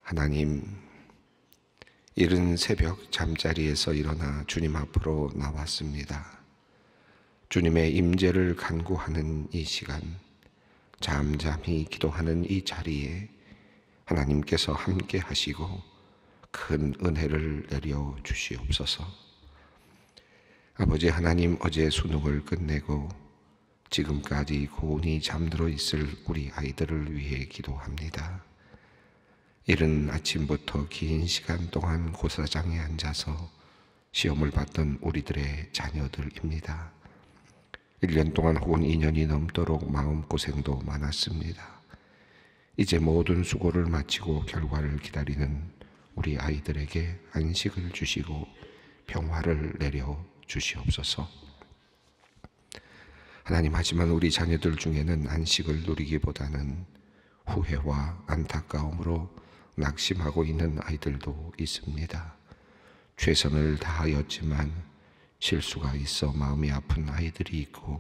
하나님, 이른 새벽 잠자리에서 일어나 주님 앞으로 나왔습니다. 주님의 임재를 간구하는 이 시간, 잠잠히 기도하는 이 자리에 하나님께서 함께 하시고 큰 은혜를 내려 주시옵소서. 아버지 하나님, 어제 수능을 끝내고 지금까지 고온히 잠들어 있을 우리 아이들을 위해 기도합니다. 이른 아침부터 긴 시간 동안 고사장에 앉아서 시험을 봤던 우리들의 자녀들입니다. 1년 동안 혹은 2년이 넘도록 마음고생도 많았습니다. 이제 모든 수고를 마치고 결과를 기다리는 우리 아이들에게 안식을 주시고 평화를 내려 주시옵소서. 하나님, 하지만 우리 자녀들 중에는 안식을 누리기보다는 후회와 안타까움으로 낙심하고 있는 아이들도 있습니다. 최선을 다하였지만 실수가 있어 마음이 아픈 아이들이 있고,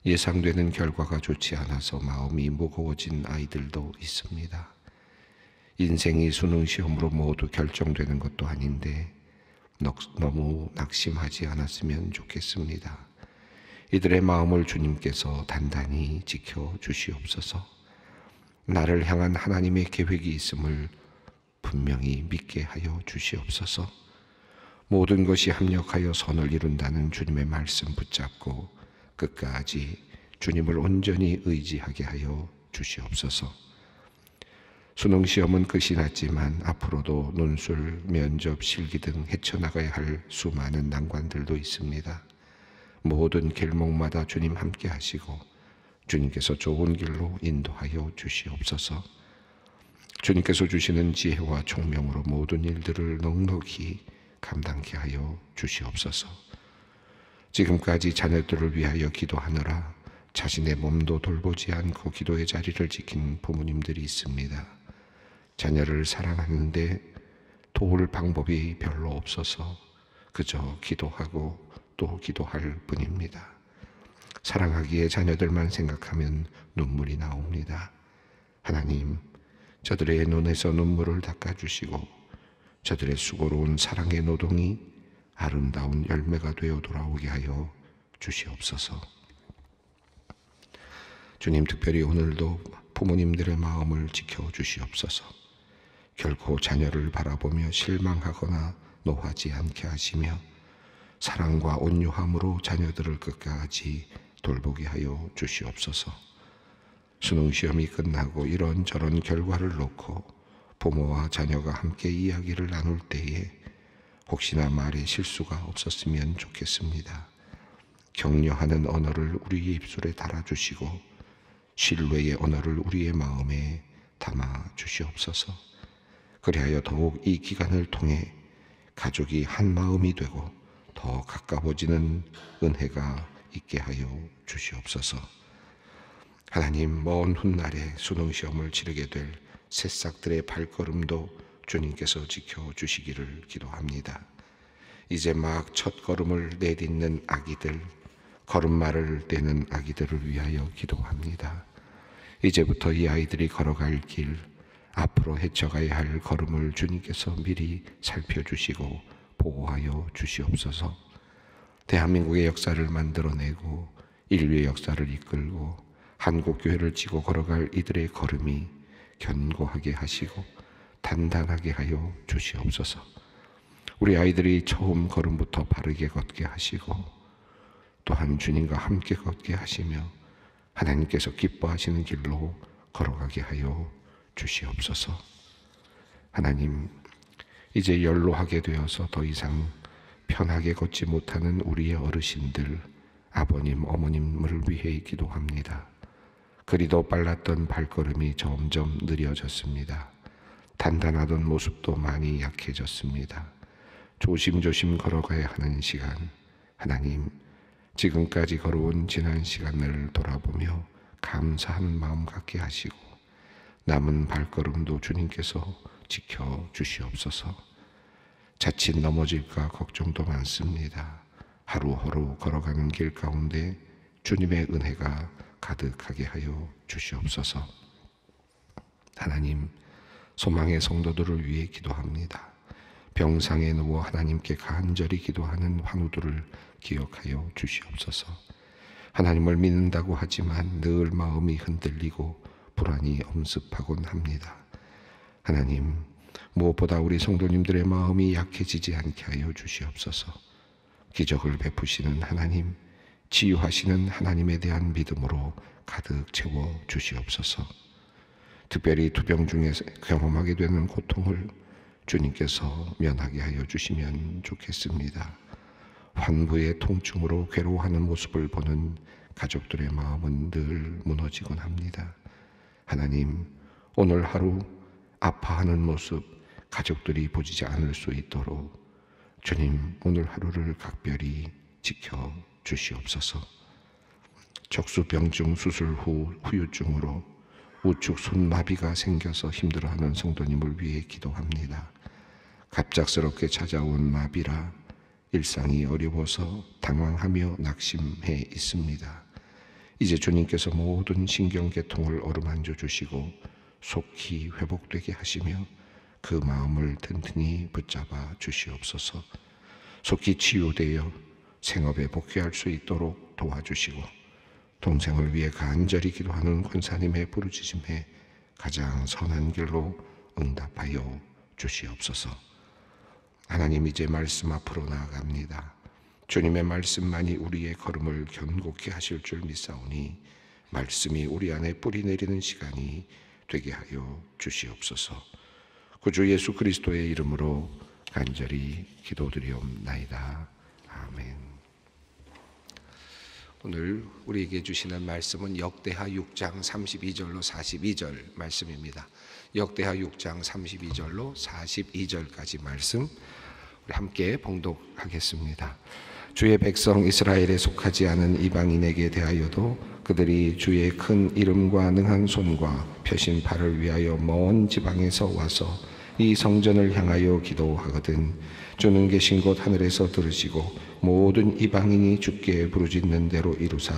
예상되는 결과가 좋지 않아서 마음이 무거워진 아이들도 있습니다. 인생이 수능 시험으로 모두 결정되는 것도 아닌데 너무 낙심하지 않았으면 좋겠습니다. 이들의 마음을 주님께서 단단히 지켜 주시옵소서. 나를 향한 하나님의 계획이 있음을 분명히 믿게 하여 주시옵소서. 모든 것이 합력하여 선을 이룬다는 주님의 말씀 붙잡고 끝까지 주님을 온전히 의지하게 하여 주시옵소서. 수능 시험은 끝이 났지만 앞으로도 논술, 면접, 실기 등 헤쳐나가야 할 수많은 난관들도 있습니다. 모든 길목마다 주님 함께 하시고 주님께서 좋은 길로 인도하여 주시옵소서. 주님께서 주시는 지혜와 총명으로 모든 일들을 넉넉히 감당케 하여 주시옵소서. 지금까지 자녀들을 위하여 기도하느라 자신의 몸도 돌보지 않고 기도의 자리를 지킨 부모님들이 있습니다. 자녀를 사랑하는데 도울 방법이 별로 없어서 그저 기도하고 또 기도할 뿐입니다. 사랑하기에 자녀들만 생각하면 눈물이 나옵니다. 하나님, 저들의 눈에서 눈물을 닦아주시고 저들의 수고로운 사랑의 노동이 아름다운 열매가 되어 돌아오게 하여 주시옵소서. 주님, 특별히 오늘도 부모님들의 마음을 지켜주시옵소서. 결코 자녀를 바라보며 실망하거나 노하지 않게 하시며 사랑과 온유함으로 자녀들을 끝까지 돌보게 하여 주시옵소서. 수능시험이 끝나고 이런저런 결과를 놓고 부모와 자녀가 함께 이야기를 나눌 때에 혹시나 말에 실수가 없었으면 좋겠습니다. 격려하는 언어를 우리의 입술에 달아주시고 신뢰의 언어를 우리의 마음에 담아 주시옵소서. 그리하여 더욱 이 기간을 통해 가족이 한 마음이 되고 더 가까워지는 은혜가 있게 하여 주시옵소서. 하나님, 먼 훗날에 수능시험을 치르게 될 새싹들의 발걸음도 주님께서 지켜주시기를 기도합니다. 이제 막 첫걸음을 내딛는 아기들, 걸음마를 떼는 아기들을 위하여 기도합니다. 이제부터 이 아이들이 걸어갈 길, 앞으로 헤쳐가야 할 걸음을 주님께서 미리 살펴주시고 보호하여 주시옵소서. 대한민국의 역사를 만들어내고 인류의 역사를 이끌고 한국교회를 지고 걸어갈 이들의 걸음이 견고하게 하시고 단단하게 하여 주시옵소서. 우리 아이들이 처음 걸음부터 바르게 걷게 하시고 또한 주님과 함께 걷게 하시며 하나님께서 기뻐하시는 길로 걸어가게 하여 주시옵소서. 하나님, 이제 연로하게 되어서 더 이상 편하게 걷지 못하는 우리의 어르신들, 아버님, 어머님을 위해 기도합니다. 그리도 빨랐던 발걸음이 점점 느려졌습니다. 단단하던 모습도 많이 약해졌습니다. 조심조심 걸어가야 하는 시간, 하나님, 지금까지 걸어온 지난 시간을 돌아보며 감사하는 마음 갖게 하시고 남은 발걸음도 주님께서 지켜주시옵소서. 자칫 넘어질까 걱정도 많습니다. 하루하루 걸어가는 길 가운데 주님의 은혜가 가득하게 하여 주시옵소서. 하나님, 소망의 성도들을 위해 기도합니다. 병상에 누워 하나님께 간절히 기도하는 환우들을 기억하여 주시옵소서. 하나님을 믿는다고 하지만 늘 마음이 흔들리고 불안이 엄습하곤 합니다. 하나님, 무엇보다 우리 성도님들의 마음이 약해지지 않게 하여 주시옵소서. 기적을 베푸시는 하나님, 치유하시는 하나님에 대한 믿음으로 가득 채워 주시옵소서. 특별히 투병 중에서 경험하게 되는 고통을 주님께서 면하게 하여 주시면 좋겠습니다. 환부의 통증으로 괴로워하는 모습을 보는 가족들의 마음은 늘 무너지곤 합니다. 하나님, 오늘 하루 아파하는 모습 가족들이 보지 않을 수 있도록 주님, 오늘 하루를 각별히 지켜 주시옵소서. 척수병증 수술 후 후유증으로 우측 손마비가 생겨서 힘들어하는 성도님을 위해 기도합니다. 갑작스럽게 찾아온 마비라 일상이 어려워서 당황하며 낙심해 있습니다. 이제 주님께서 모든 신경계통을 어루만져 주시고 속히 회복되게 하시며 그 마음을 튼튼히 붙잡아 주시옵소서. 속히 치유되어 생업에 복귀할 수 있도록 도와주시고 동생을 위해 간절히 기도하는 권사님의 부르짖음에 가장 선한 길로 응답하여 주시옵소서. 하나님, 이제 말씀 앞으로 나아갑니다. 주님의 말씀만이 우리의 걸음을 견고케 하실 줄 믿사오니 말씀이 우리 안에 뿌리 내리는 시간이 되게 하여 주시옵소서. 구주 예수 그리스도의 이름으로 간절히 기도드리옵나이다. 아멘. 오늘 우리에게 주시는 말씀은 역대하 6장 32절로 42절 말씀입니다. 역대하 6장 32절로 42절까지 말씀 우리 함께 봉독하겠습니다. 주의 백성 이스라엘에 속하지 않은 이방인에게 대하여도 그들이 주의 큰 이름과 능한 손과 펴신 팔을 위하여 먼 지방에서 와서 이 성전을 향하여 기도하거든 주는 계신 곳 하늘에서 들으시고 모든 이방인이 주께 부르짖는 대로 이루사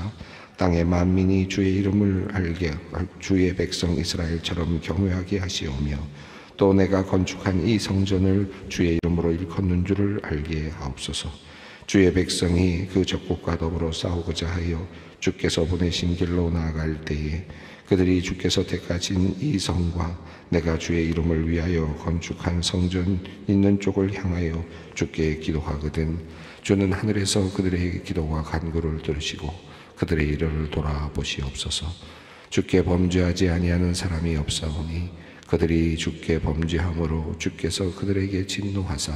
땅의 만민이 주의 이름을 알게 주의 백성 이스라엘처럼 경외하게 하시오며 또 내가 건축한 이 성전을 주의 이름으로 일컫는 줄을 알게 하옵소서. 주의 백성이 그 적국과 더불어 싸우고자 하여 주께서 보내신 길로 나아갈 때에 그들이 주께서 택하신 이 성과 내가 주의 이름을 위하여 건축한 성전 있는 쪽을 향하여 주께 기도하거든 주는 하늘에서 그들의 기도와 간구를 들으시고 그들의 일을 돌아보시옵소서. 주께 범죄하지 아니하는 사람이 없사오니 그들이 주께 범죄함으로 주께서 그들에게 진노하사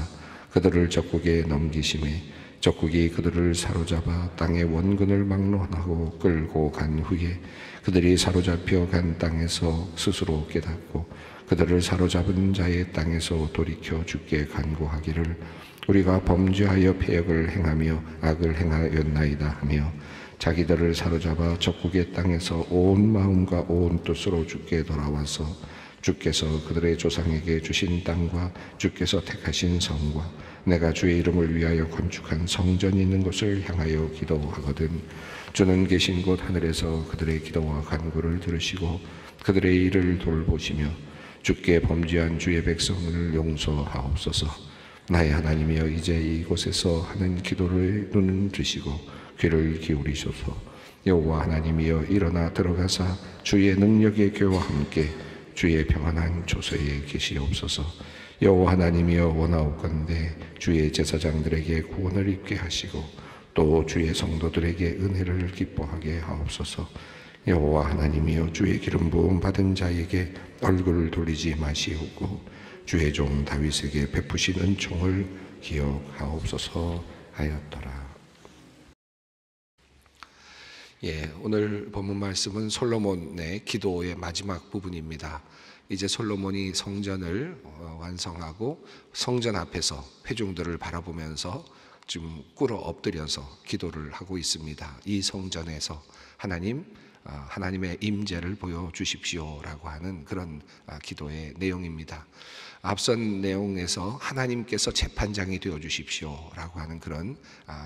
그들을 적국에 넘기심에 적국이 그들을 사로잡아 땅의 원근을 막론하고 끌고 간 후에 그들이 사로잡혀 간 땅에서 스스로 깨닫고 그들을 사로잡은 자의 땅에서 돌이켜 주께 간구하기를 우리가 범죄하여 패역을 행하며 악을 행하였나이다 하며 자기들을 사로잡아 적국의 땅에서 온 마음과 온 뜻으로 주께 돌아와서 주께서 그들의 조상에게 주신 땅과 주께서 택하신 성과 내가 주의 이름을 위하여 건축한 성전이 있는 곳을 향하여 기도하거든 주는 계신 곳 하늘에서 그들의 기도와 간구를 들으시고 그들의 일을 돌보시며 주께 범죄한 주의 백성을 용서하옵소서. 나의 하나님이여 이제 이곳에서 하는 기도를 눈을 드시고 귀를 기울이소서. 여호와 하나님이여 일어나 들어가사 주의 능력의 교와 함께 주의 평안한 조서에 계시옵소서. 여호와 하나님이여 원하옵건대 주의 제사장들에게 구원을 입게 하시고 또 주의 성도들에게 은혜를 기뻐하게 하옵소서. 여호와 하나님이여 주의 기름 부음 받은 자에게 얼굴을 돌리지 마시옵고 주의 종 다윗에게 베푸신 은총을 기억하옵소서 하였더라. 오늘 본문 말씀은 솔로몬의 기도의 마지막 부분입니다. 이제 솔로몬이 성전을 완성하고 성전 앞에서 회중들을 바라보면서 지금 꿇어 엎드려서 기도를 하고 있습니다. 이 성전에서 하나님 하나님의 임재를 보여주십시오라고 하는 그런 기도의 내용입니다. 앞선 내용에서 하나님께서 재판장이 되어주십시오라고 하는 그런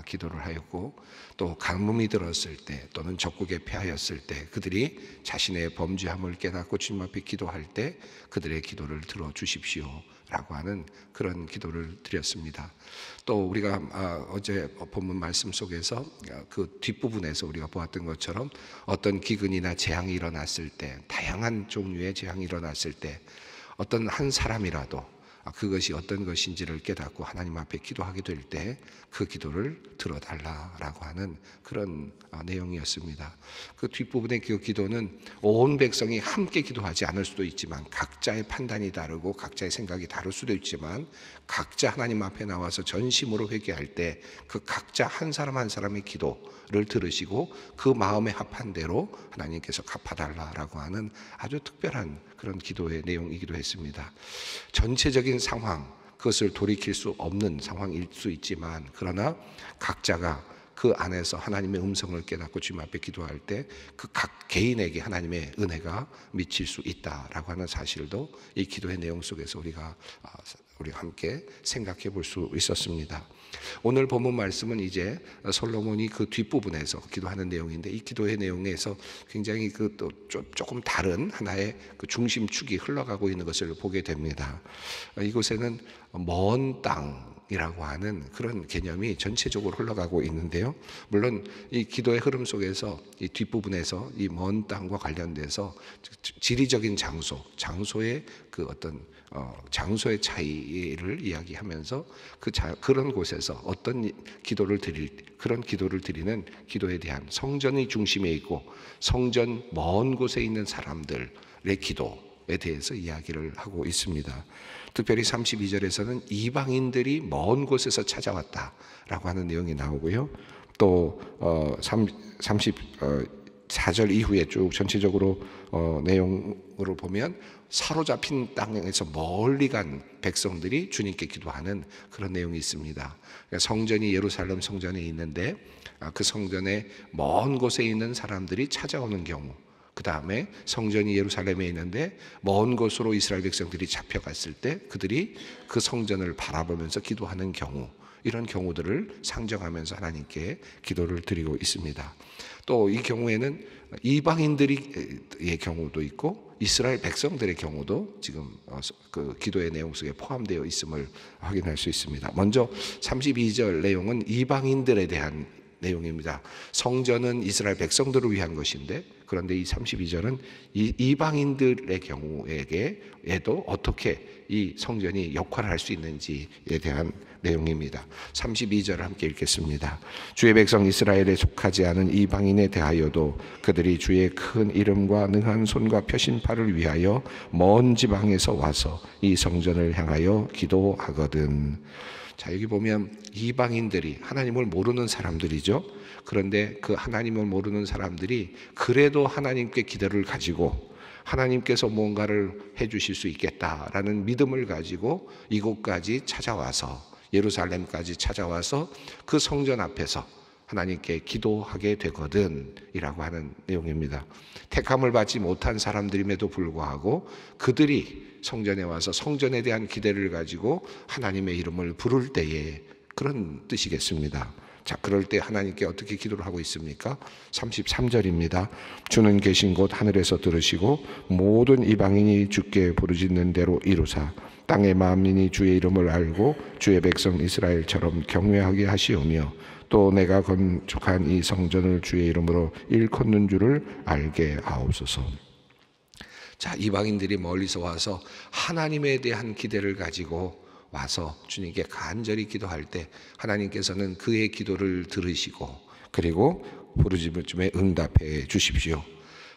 기도를 하였고, 또 가뭄이 들었을 때 또는 적국에 패하였을 때 그들이 자신의 범죄함을 깨닫고 주님 앞에 기도할 때 그들의 기도를 들어주십시오라고 하는 그런 기도를 드렸습니다. 또 우리가 어제 본문 말씀 속에서 그 뒷부분에서 우리가 보았던 것처럼 어떤 기근이나 재앙이 일어났을 때, 다양한 종류의 재앙이 일어났을 때 어떤 한 사람이라도 그것이 어떤 것인지를 깨닫고 하나님 앞에 기도하게 될 때 그 기도를 들어달라라고 하는 그런 내용이었습니다. 그 뒷부분의 그 기도는 온 백성이 함께 기도하지 않을 수도 있지만, 각자의 판단이 다르고 각자의 생각이 다를 수도 있지만, 각자 하나님 앞에 나와서 전심으로 회개할 때 그 각자 한 사람 한 사람의 기도를 들으시고 그 마음에 합한 대로 하나님께서 갚아달라라고 하는 아주 특별한 그런 기도의 내용이기도 했습니다. 전체적인 상황, 그것을 돌이킬 수 없는 상황일 수 있지만, 그러나 각자가 그 안에서 하나님의 음성을 깨닫고 주님 앞에 기도할 때 그 각 개인에게 하나님의 은혜가 미칠 수 있다라고 하는 사실도 이 기도의 내용 속에서 우리가 함께 생각해 볼 수 있었습니다. 오늘 본문 말씀은 이제 솔로몬이 그 뒷부분에서 기도하는 내용인데, 이 기도의 내용에서 굉장히 또 조금 다른 하나의 그 중심축이 흘러가고 있는 것을 보게 됩니다. 이곳에는 먼 땅이라고 하는 그런 개념이 전체적으로 흘러가고 있는데요. 물론 이 기도의 흐름 속에서 이 뒷부분에서 이 먼 땅과 관련돼서 지리적인 장소의 그 어떤 장소의 차이를 이야기하면서 그런 곳에서 어떤 그런 기도를 드리는 기도에 대한 성전이 중심에 있고 성전 먼 곳에 있는 사람들의 기도에 대해서 이야기를 하고 있습니다. 특별히 32절에서는 이방인들이 먼 곳에서 찾아왔다라고 하는 내용이 나오고요. 또 34절 이후에 쭉 전체적으로 내용으로 보면 사로잡힌 땅에서 멀리 간 백성들이 주님께 기도하는 그런 내용이 있습니다. 그러니까 성전이 예루살렘 성전에 있는데 그 성전의 먼 곳에 있는 사람들이 찾아오는 경우, 그 다음에 성전이 예루살렘에 있는데 먼 곳으로 이스라엘 백성들이 잡혀갔을 때 그들이 그 성전을 바라보면서 기도하는 경우, 이런 경우들을 상정하면서 하나님께 기도를 드리고 있습니다. 또 이 경우에는 이방인들의 경우도 있고 이스라엘 백성들의 경우도 지금 그 기도의 내용 속에 포함되어 있음을 확인할 수 있습니다. 먼저 32절 내용은 이방인들에 대한 내용입니다. 성전은 이스라엘 백성들을 위한 것인데, 그런데 이 32절은 이 이방인들의 경우에게도 어떻게 이 성전이 역할을 할 수 있는지에 대한 내용입니다. 32절을 함께 읽겠습니다. 주의 백성 이스라엘에 속하지 않은 이방인에 대하여도 그들이 주의 큰 이름과 능한 손과 펴신 팔을 위하여 먼 지방에서 와서 이 성전을 향하여 기도하거든. 자, 여기 보면 이방인들이 하나님을 모르는 사람들이죠. 그런데 그 하나님을 모르는 사람들이 그래도 하나님께 기대를 가지고 하나님께서 뭔가를 해주실 수 있겠다라는 믿음을 가지고 이곳까지 찾아와서, 예루살렘까지 찾아와서 그 성전 앞에서 하나님께 기도하게 되거든 이라고 하는 내용입니다. 택함을 받지 못한 사람들임에도 불구하고 그들이 성전에 와서 성전에 대한 기대를 가지고 하나님의 이름을 부를 때에, 그런 뜻이겠습니다. 자, 그럴 때 하나님께 어떻게 기도를 하고 있습니까? 33절입니다. 주는 계신 곳 하늘에서 들으시고 모든 이방인이 주께 부르짖는 대로 이루사 땅의 만민이 주의 이름을 알고 주의 백성 이스라엘처럼 경외하게 하시오며 또 내가 건축한 이 성전을 주의 이름으로 일컫는 줄을 알게 하옵소서. 자, 이방인들이 멀리서 와서 하나님에 대한 기대를 가지고 와서 주님께 간절히 기도할 때 하나님께서는 그의 기도를 들으시고 그리고 부르짖음에 응답해 주십시오.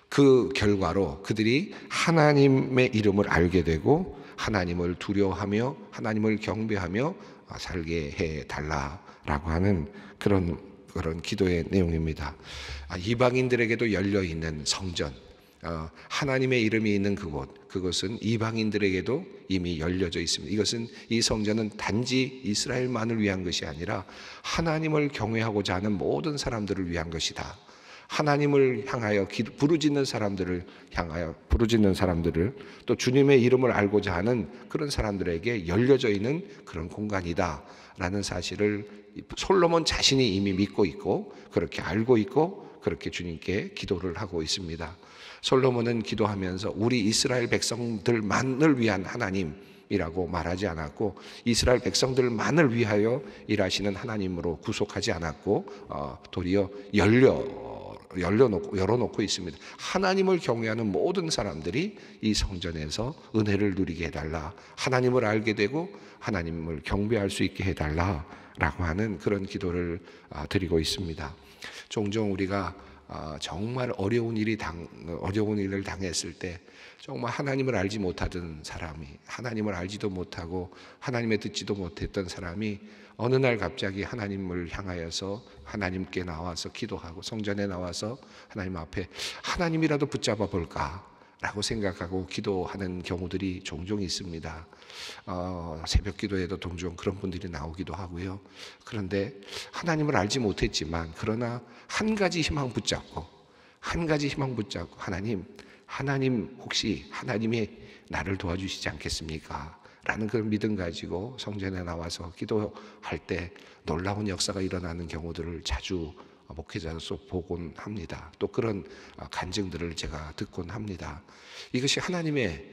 그 결과로 그들이 하나님의 이름을 알게 되고 하나님을 두려워하며 하나님을 경배하며 살게 해달라라고 하는 그런 기도의 내용입니다. 이방인들에게도 열려있는 성전, 하나님의 이름이 있는 그것은 이방인들에게도 이미 열려져 있습니다. 이 성전은 단지 이스라엘만을 위한 것이 아니라 하나님을 경외하고자 하는 모든 사람들을 위한 것이다. 하나님을 향하여 부르짖는 사람들을 또 주님의 이름을 알고자 하는 그런 사람들에게 열려져 있는 그런 공간이다라는 사실을 솔로몬 자신이 이미 믿고 있고 그렇게 알고 있고 그렇게 주님께 기도를 하고 있습니다. 솔로몬은 기도하면서 우리 이스라엘 백성들만을 위한 하나님이라고 말하지 않았고 이스라엘 백성들만을 위하여 일하시는 하나님으로 구속하지 않았고 도리어 열어놓고 있습니다. 하나님을 경외하는 모든 사람들이 이 성전에서 은혜를 누리게 해달라, 하나님을 알게 되고 하나님을 경배할 수 있게 해달라라고 하는 그런 기도를 드리고 있습니다. 종종 우리가 정말 어려운 일을 당했을 때 정말 하나님을 알지 못하던 사람이, 하나님을 알지도 못하고 하나님의 듣지도 못했던 사람이 어느 날 갑자기 하나님을 향하여서 하나님께 나와서 기도하고 성전에 나와서 하나님 앞에 하나님이라도 붙잡아 볼까 라고 생각하고 기도하는 경우들이 종종 있습니다. 새벽 기도에도 종종 그런 분들이 나오기도 하고요. 그런데 하나님을 알지 못했지만 그러나 한 가지 희망 붙잡고 하나님 혹시 하나님이 나를 도와주시지 않겠습니까? 라는 그런 믿음 가지고 성전에 나와서 기도할 때 놀라운 역사가 일어나는 경우들을 자주 목회자로서 보곤 합니다. 또 그런 간증들을 제가 듣곤 합니다. 이것이 하나님의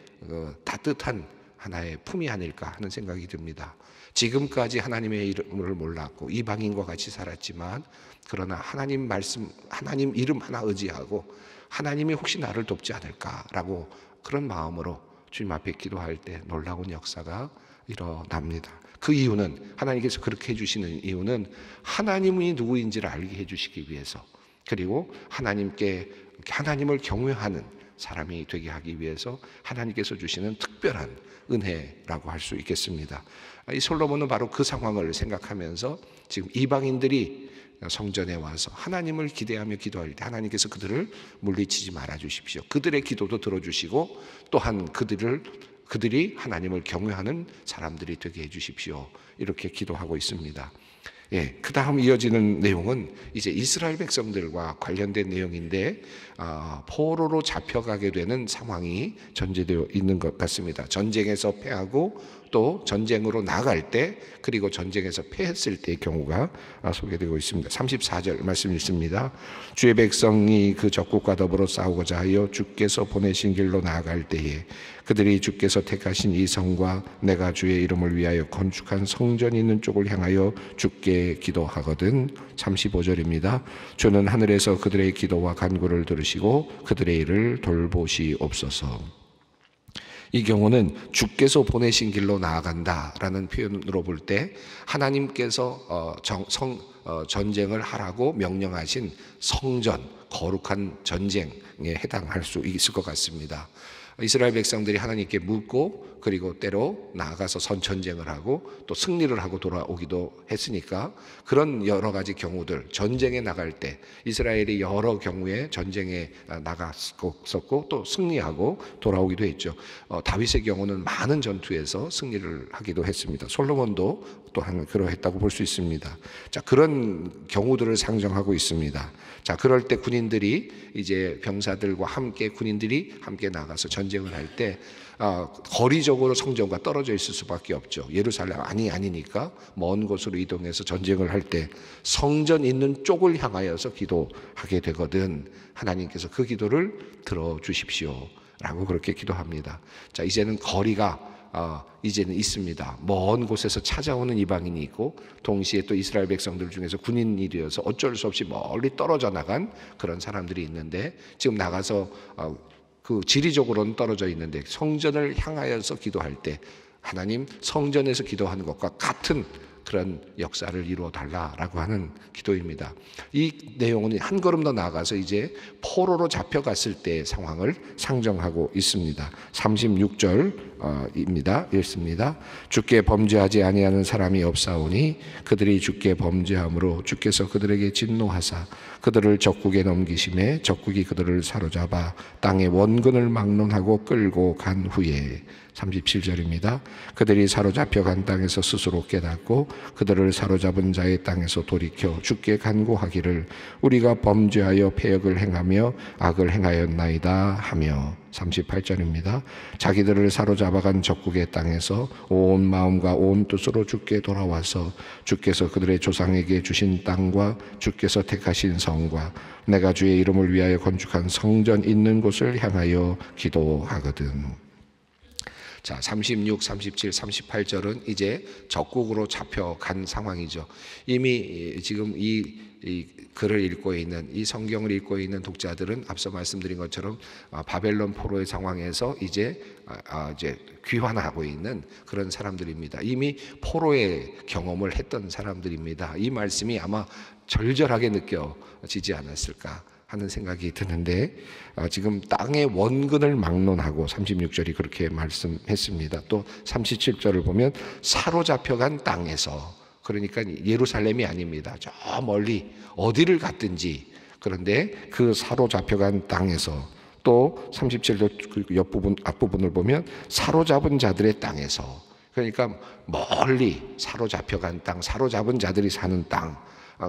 따뜻한 하나의 품이 아닐까 하는 생각이 듭니다. 지금까지 하나님의 이름을 몰랐고 이방인과 같이 살았지만 그러나 하나님 말씀, 하나님 이름 하나 의지하고 하나님이 혹시 나를 돕지 않을까라고 그런 마음으로 주님 앞에 기도할 때 놀라운 역사가 일어납니다. 그 이유는, 하나님께서 그렇게 해주시는 이유는 하나님이 누구인지를 알게 해주시기 위해서, 그리고 하나님을 경외하는 사람이 되게 하기 위해서 하나님께서 주시는 특별한 은혜라고 할 수 있겠습니다. 이 솔로몬은 바로 그 상황을 생각하면서 지금 이방인들이 성전에 와서 하나님을 기대하며 기도할 때 하나님께서 그들을 물리치지 말아 주십시오. 그들의 기도도 들어주시고 또한 그들이 하나님을 경외하는 사람들이 되게 해 주십시오. 이렇게 기도하고 있습니다. 그 다음 이어지는 내용은 이제 이스라엘 백성들과 관련된 내용인데 포로로 잡혀가게 되는 상황이 전제되어 있는 것 같습니다. 전쟁에서 패하고 또 전쟁으로 나갈 때, 그리고 전쟁에서 패했을 때의 경우가 소개되고 있습니다. 34절 말씀 읽습니다. 주의 백성이 그 적국과 더불어 싸우고자 하여 주께서 보내신 길로 나아갈 때에 그들이 주께서 택하신 이 성과 내가 주의 이름을 위하여 건축한 성전이 있는 쪽을 향하여 주께 기도하거든. 35절입니다. 주는 하늘에서 그들의 기도와 간구를 들으시고 그들의 일을 돌보시옵소서. 이 경우는 주께서 보내신 길로 나아간다라는 표현으로 볼 때 하나님께서 전쟁을 하라고 명령하신 성전, 거룩한 전쟁에 해당할 수 있을 것 같습니다. 이스라엘 백성들이 하나님께 묻고 그리고 때로 나아가서 선전쟁을 하고 또 승리를 하고 돌아오기도 했으니까 그런 여러 가지 경우들, 전쟁에 나갈 때 이스라엘이 여러 경우에 전쟁에 나갔었고 또 승리하고 돌아오기도 했죠. 다윗의 경우는 많은 전투에서 승리를 하기도 했습니다. 솔로몬도 또한 그러했다고 볼 수 있습니다. 자, 그런 경우들을 상정하고 있습니다. 자, 그럴 때 군인들이 이제 병사들과 함께 군인들이 함께 나가서 전쟁을 할 때 거리적으로 성전과 떨어져 있을 수밖에 없죠. 예루살렘 아니니까 먼 곳으로 이동해서 전쟁을 할 때 성전 있는 쪽을 향하여서 기도하게 되거든. 하나님께서 그 기도를 들어주십시오 라고 그렇게 기도합니다. 자, 이제는 거리가 이제는 있습니다. 먼 곳에서 찾아오는 이방인이 있고 동시에 또 이스라엘 백성들 중에서 군인이 되어서 어쩔 수 없이 멀리 떨어져 나간 그런 사람들이 있는데 지금 나가서 그 지리적으로는 떨어져 있는데 성전을 향하여서 기도할 때 하나님 성전에서 기도하는 것과 같은 그런 역사를 이루어 달라라고 하는 기도입니다. 이 내용은 한 걸음 더 나아가서 이제 포로로 잡혀갔을 때의 상황을 상정하고 있습니다. 36절입니다. 읽습니다. 주께 범죄하지 아니하는 사람이 없사오니 그들이 주께 범죄함으로 주께서 그들에게 진노하사 그들을 적국에 넘기심에 적국이 그들을 사로잡아 땅의 원근을 막론하고 끌고 간 후에 37절입니다. 그들이 사로잡혀간 땅에서 스스로 깨닫고 그들을 사로잡은 자의 땅에서 돌이켜 주께 간구하기를 우리가 범죄하여 패역을 행하며 악을 행하였나이다 하며 38절입니다. 자기들을 사로잡아간 적국의 땅에서 온 마음과 온 뜻으로 주께 돌아와서 주께서 그들의 조상에게 주신 땅과 주께서 택하신 성과 내가 주의 이름을 위하여 건축한 성전 있는 곳을 향하여 기도하거든. 자, 36, 37, 38절은 이제 적국으로 잡혀간 상황이죠. 이미 지금 이 글을 읽고 있는, 이 성경을 읽고 있는 독자들은 앞서 말씀드린 것처럼 바벨론 포로의 상황에서 이제 귀환하고 있는 그런 사람들입니다. 이미 포로의 경험을 했던 사람들입니다. 이 말씀이 아마 절절하게 느껴지지 않았을까 하는 생각이 드는데, 지금 땅의 원근을 막론하고 36절이 그렇게 말씀했습니다. 또 37절을 보면 사로잡혀간 땅에서, 그러니까 예루살렘이 아닙니다. 저 멀리 어디를 갔든지, 그런데 그 사로잡혀간 땅에서, 또 37절 그 옆부분 앞부분을 보면 사로잡은 자들의 땅에서, 그러니까 멀리 사로잡혀간 땅, 사로잡은 자들이 사는 땅,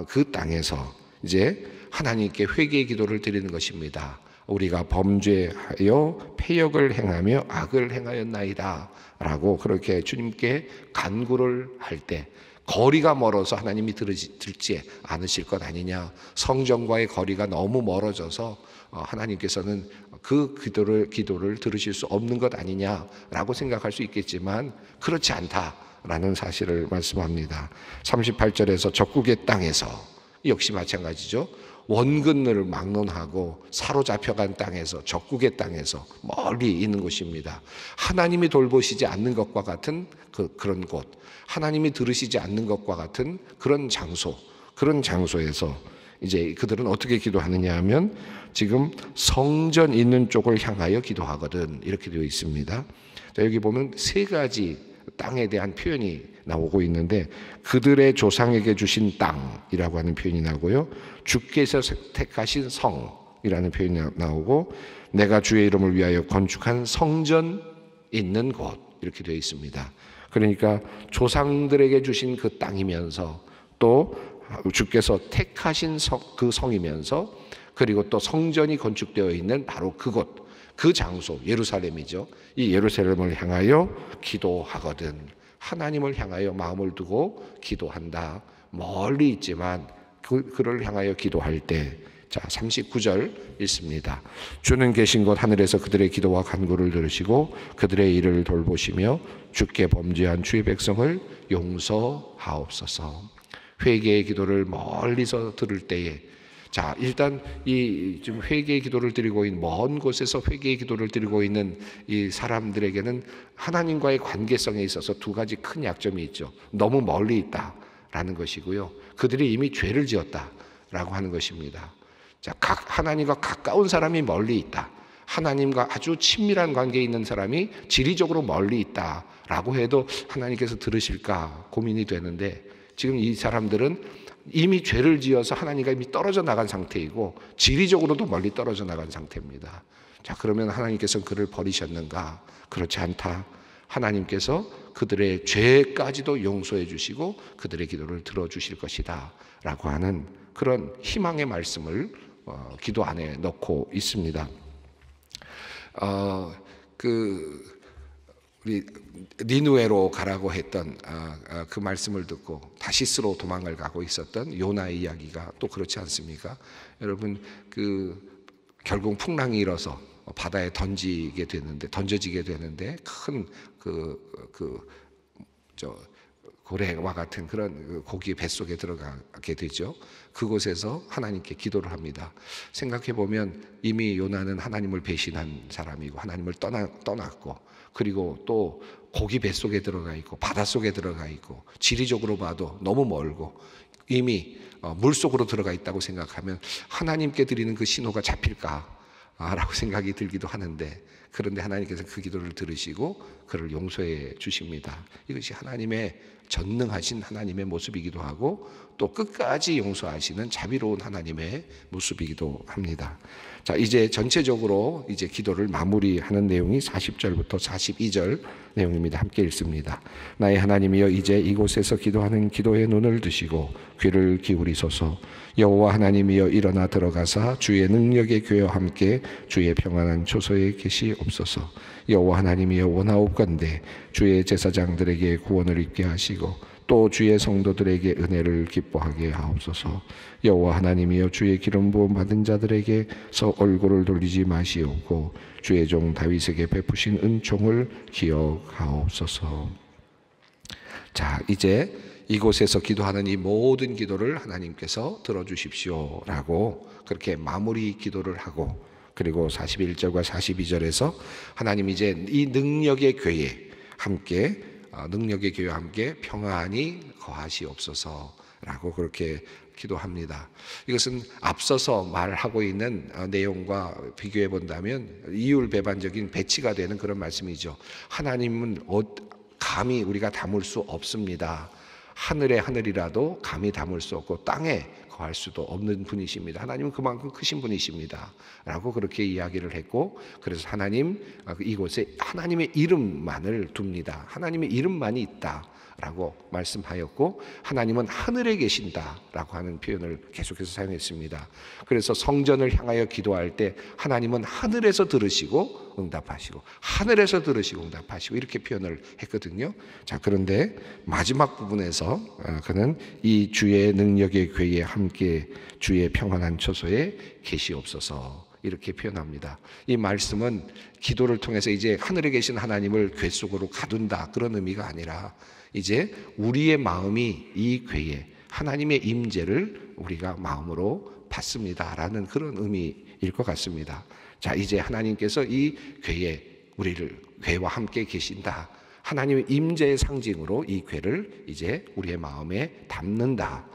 그 땅에서 이제 하나님께 회개의 기도를 드리는 것입니다. 우리가 범죄하여 패역을 행하며 악을 행하였나이다 라고 그렇게 주님께 간구를 할 때, 거리가 멀어서 하나님이 들지 않으실 것 아니냐, 성전과의 거리가 너무 멀어져서 하나님께서는 그 기도를 들으실 수 없는 것 아니냐라고 생각할 수 있겠지만 그렇지 않다라는 사실을 말씀합니다. 38절에서 적국의 땅에서 역시 마찬가지죠. 원근을 막론하고 사로잡혀간 땅에서, 적국의 땅에서 멀리 있는 곳입니다. 하나님이 돌보시지 않는 것과 같은 그런 곳, 하나님이 들으시지 않는 것과 같은 그런 장소, 그런 장소에서 이제 그들은 어떻게 기도하느냐 하면 지금 성전 있는 쪽을 향하여 기도하거든, 이렇게 되어 있습니다. 자, 여기 보면 세 가지 땅에 대한 표현이 나오고 있는데, 그들의 조상에게 주신 땅이라고 하는 표현이 나오고요, 주께서 택하신 성이라는 표현이 나오고, 내가 주의 이름을 위하여 건축한 성전 있는 곳, 이렇게 되어 있습니다. 그러니까 조상들에게 주신 그 땅이면서 또 주께서 택하신 그 성이면서, 그리고 또 성전이 건축되어 있는 바로 그곳, 그 장소, 예루살렘이죠. 이 예루살렘을 향하여 기도하거든. 하나님을 향하여 마음을 두고 기도한다. 멀리 있지만 그를 향하여 기도할 때, 자 39절 읽습니다. 주는 계신 곳 하늘에서 그들의 기도와 간구를 들으시고 그들의 일을 돌보시며 주께 범죄한 주의 백성을 용서하옵소서. 회개의 기도를 멀리서 들을 때에, 자 일단 이 지금 회개의 기도를 드리고 있는, 먼 곳에서 회개의 기도를 드리고 있는 이 사람들에게는 하나님과의 관계성에 있어서 두 가지 큰 약점이 있죠. 너무 멀리 있다라는 것이고요, 그들이 이미 죄를 지었다라고 하는 것입니다. 자, 하나님과 가까운 사람이 멀리 있다, 하나님과 아주 친밀한 관계에 있는 사람이 지리적으로 멀리 있다라고 해도 하나님께서 들으실까 고민이 되는데, 지금 이 사람들은 이미 죄를 지어서 하나님과 이미 떨어져 나간 상태이고 지리적으로도 멀리 떨어져 나간 상태입니다. 자, 그러면 하나님께서 그를 버리셨는가? 그렇지 않다. 하나님께서 그들의 죄까지도 용서해 주시고 그들의 기도를 들어주실 것이다 라고 하는 그런 희망의 말씀을 기도 안에 넣고 있습니다. 우리 니누에로 가라고 했던 그 말씀을 듣고 다시스로 도망을 가고 있었던 요나의 이야기가 또 그렇지 않습니까? 여러분, 결국 풍랑이 일어서 바다에 던져지게 되는데 큰 고래와 같은 그런 고기 뱃속에 들어가게 되죠. 그곳에서 하나님께 기도를 합니다. 생각해 보면 이미 요나는 하나님을 배신한 사람이고 하나님을 떠났고, 그리고 또 고기 뱃속에 들어가 있고 바닷속에 들어가 있고 지리적으로 봐도 너무 멀고 이미 물속으로 들어가 있다고 생각하면 하나님께 드리는 그 신호가 잡힐까? 라고 생각이 들기도 하는데, 그런데 하나님께서 그 기도를 들으시고 그를 용서해 주십니다. 이것이 하나님의 전능하신 하나님의 모습이기도 하고 또 끝까지 용서하시는 자비로운 하나님의 모습이기도 합니다. 자, 이제 전체적으로 이제 기도를 마무리하는 내용이 40절부터 42절 내용입니다. 함께 읽습니다. 나의 하나님이여, 이제 이곳에서 기도하는 기도의 눈을 드시고 귀를 기울이소서. 여호와 하나님이여, 일어나 들어가사 주의 능력의 교회와 함께 주의 평안한 초소에 계시옵소서. 여호와 하나님이여, 원하옵건대 주의 제사장들에게 구원을 입게 하시고 또 주의 성도들에게 은혜를 기뻐하게 하옵소서. 여호와 하나님이여, 주의 기름 부음 받은 자들에게서 얼굴을 돌리지 마시옵고 주의 종 다윗에게 베푸신 은총을 기억하옵소서. 자, 이제 이곳에서 기도하는 이 모든 기도를 하나님께서 들어주십시오라고 그렇게 마무리 기도를 하고, 그리고 41절과 42절에서 하나님 이제 이 능력의 교회에 함께 능력의 교회와 함께 평안히 거하시옵소서라고 그렇게 기도합니다. 이것은 앞서서 말하고 있는 내용과 비교해 본다면 이율배반적인 배치가 되는 그런 말씀이죠. 하나님은 감히 우리가 담을 수 없습니다. 하늘의 하늘이라도 감히 담을 수 없고 땅에 거할 수도 없는 분이십니다. 하나님은 그만큼 크신 분이십니다 라고 그렇게 이야기를 했고, 그래서 하나님 이곳에 하나님의 이름만을 둡니다. 하나님의 이름만이 있다 라고 말씀하였고, 하나님은 하늘에 계신다 라고 하는 표현을 계속해서 사용했습니다. 그래서 성전을 향하여 기도할 때 하나님은 하늘에서 들으시고 응답하시고 하늘에서 들으시고 응답하시고 이렇게 표현을 했거든요. 자, 그런데 마지막 부분에서 그는 이 주의 능력의 궤에 함께 주의 평안한 처소에 계시옵소서 이렇게 표현합니다. 이 말씀은 기도를 통해서 이제 하늘에 계신 하나님을 궤 속으로 가둔다 그런 의미가 아니라 이제 우리의 마음이 이 궤에 하나님의 임재를 우리가 마음으로 받습니다라는 그런 의미일 것 같습니다. 자, 이제 하나님께서 이 궤에 우리를 궤와 함께 계신다. 하나님의 임재의 상징으로 이 궤를 이제 우리의 마음에 담는다.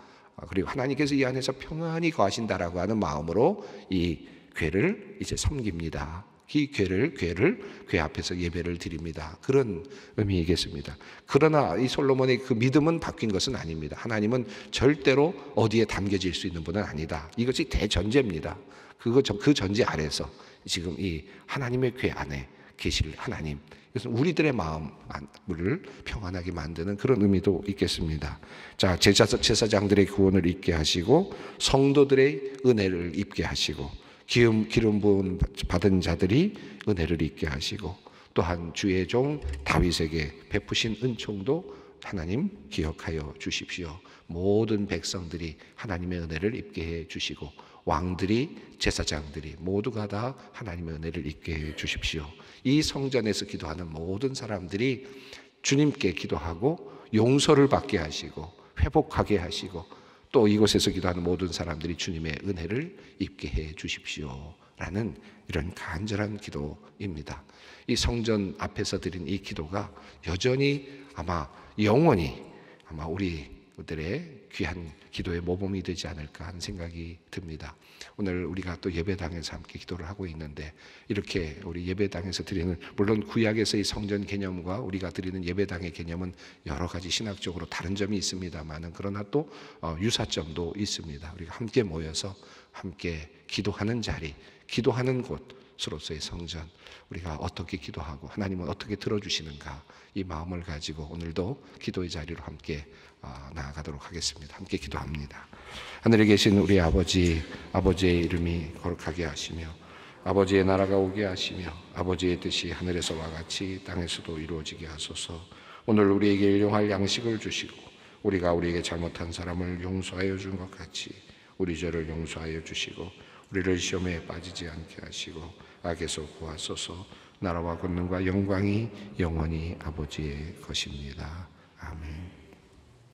그리고 하나님께서 이 안에서 평안히 거하신다라고 하는 마음으로 이 궤를 이제 섬깁니다. 이 궤 앞에서 예배를 드립니다. 그런 의미이겠습니다. 그러나 이 솔로몬의 그 믿음은 바뀐 것은 아닙니다. 하나님은 절대로 어디에 담겨질 수 있는 분은 아니다. 이것이 대전제입니다. 그 전제 아래서 지금 이 하나님의 궤 안에 계실 하나님, 그래서 우리들의 마음을 평안하게 만드는 그런 의미도 있겠습니다. 자, 제사장들의 구원을 입게 하시고 성도들의 은혜를 입게 하시고 기름 부음 받은 자들이 은혜를 입게 하시고 또한 주의 종 다윗에게 베푸신 은총도 하나님 기억하여 주십시오. 모든 백성들이 하나님의 은혜를 입게 해 주시고 왕들이 제사장들이 모두가 다 하나님의 은혜를 입게 해 주십시오. 이 성전에서 기도하는 모든 사람들이 주님께 기도하고 용서를 받게 하시고 회복하게 하시고 또 이곳에서 기도하는 모든 사람들이 주님의 은혜를 입게 해 주십시오라는 이런 간절한 기도입니다. 이 성전 앞에서 드린 이 기도가 여전히 아마 영원히 아마 우리들의 귀한 기도의 모범이 되지 않을까 하는 생각이 듭니다. 오늘 우리가 또 예배당에서 함께 기도를 하고 있는데 이렇게 우리 예배당에서 드리는, 물론 구약에서의 성전 개념과 우리가 드리는 예배당의 개념은 여러 가지 신학적으로 다른 점이 있습니다만은 그러나 또 유사점도 있습니다. 우리가 함께 모여서 함께 기도하는 자리, 기도하는 곳으로서의 성전, 우리가 어떻게 기도하고 하나님은 어떻게 들어주시는가 이 마음을 가지고 오늘도 기도의 자리로 함께 나아가도록 하겠습니다. 함께 기도합니다. 하늘에 계신 우리 아버지, 아버지의 이름이 거룩하게 하시며 아버지의 나라가 오게 하시며 아버지의 뜻이 하늘에서와 같이 땅에서도 이루어지게 하소서. 오늘 우리에게 일용할 양식을 주시고 우리가 우리에게 잘못한 사람을 용서하여 준 것 같이 우리 죄를 용서하여 주시고 우리를 시험에 빠지지 않게 하시고 악에서 구하소서. 나라와 권능과 영광이 영원히 아버지의 것입니다. 아멘.